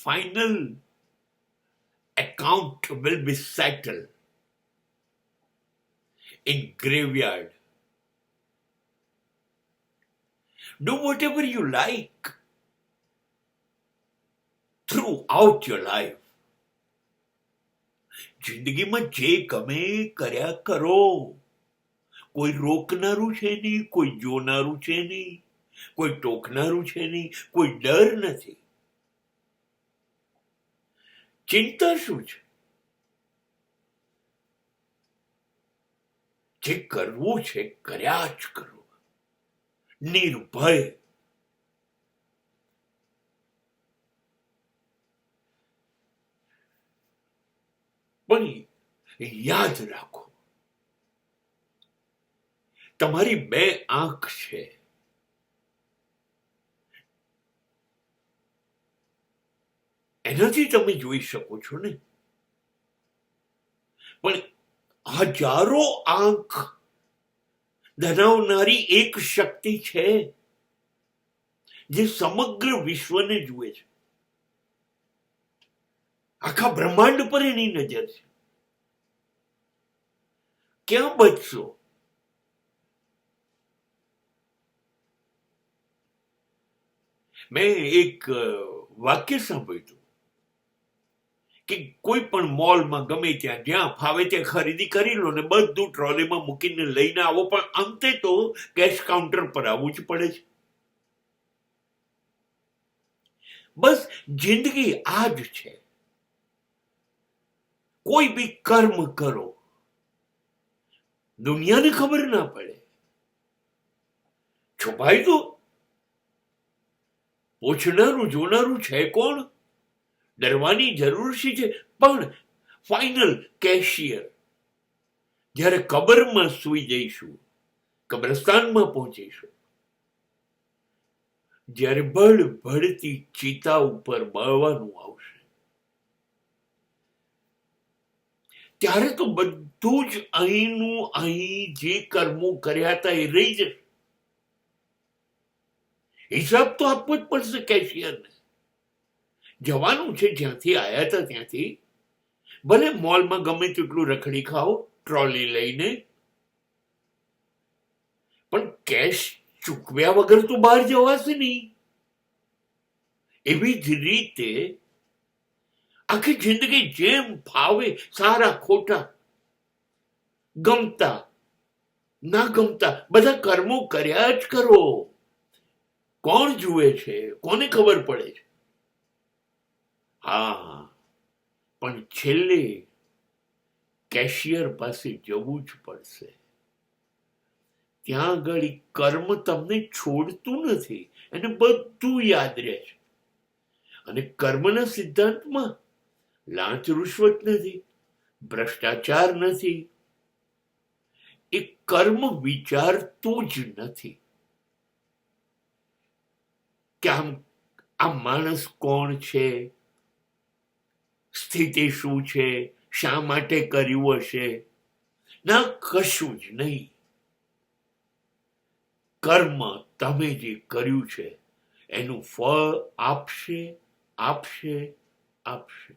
final account will be settled in graveyard. Do whatever you like throughout your life. જિંદગીમાં જે ગમે કર્યા કરો. કોઈ રોકનારું છે નહીં, કોઈ જોનારું છે નહીં, કોઈ ટોકનારું છે નહીં, કોઈ ડર નથી. ચિંતા શું છે? જે કરવું છે કર્યા જ કરો, નિર્ભય. પણ યાદ રાખો, તમારી બે આંખ છે. એનાથી તમે જોઈ શકો છો ને. પણ હજારો આંખ ધરાવનારી એક શક્તિ છે જે સમગ્ર વિશ્વને જુએ છે. આખા બ્રહ્માંડ પર એની નજર છે. ક્યાં બચશો? મેં એક વાક્ય સાંભળ્યું કે કોઈ પણ મોલમાં ગમે ત્યાં જ્યાં ફાવે ત્યાં ખરીદી કરી લો ને બધું ટ્રોલીમાં મૂકીને લઈને આવો, પણ અંતે તો કેશ કાઉન્ટર પર આવવું જ પડે છે. બસ જિંદગી આ જ છે. કોઈ બી કર્મ કરો, દુનિયાને ખબર ના પડે. છુપાઈ દો. પૂછનારું જોનારું છે કોણ? ડરવાની જરૂર શી છે? પણ ફાઇનલ કેશિયર જ્યારે કબરમાં સૂઈ જઈશું, કબ્રસ્તાનમાં પહોંચીશું, જ્યારે ભડતી ચિતા ઉપર બળવાનું આવશે, ત્યારે તો બધું જ અહીંનું અહીં જે કર્મો કર્યા હતા એ રહી જશે. હિસાબ તો આપવો જ પડશે કેશિયરને. જવાનું છે જ્યાંથી આવ્યા હતા ત્યાંથી. ભલે મોલમાં ગમે તેટલું રખડી ખાઓ ટ્રોલી લઈને, પણ કેશ ચૂકવ્યા વગર તો બહાર જવાશે નહીં. એવી જ રીતે આખી જિંદગી જેમ ફાવે, સારા ખોટા, ગમતા ના ગમતા બધા કર્મો કર્યા જ કરો. કોણ જુએ છે? કોને ખબર પડે છે? હા, પણ છેલ્લે કેશિયર પાસે જવું જ પડશે. ત્યાં આગળ કર્મ તમને છોડતું નથી, એને બધું યાદ રહે છે. અને કર્મના સિદ્ધાંતમાં લાંચ રૂશ્વત નથી, ભ્રષ્ટાચાર નથી. એ કર્મ વિચારતું જ નથી કે આ માણસ કોણ છે, સ્થિતિ શું છે, શા માટે કર્યું હશે. ના, કશું જ નહીં. કર્મ તમે જે કર્યું છે એનું ફળ આપશે, આપશે, આપશે.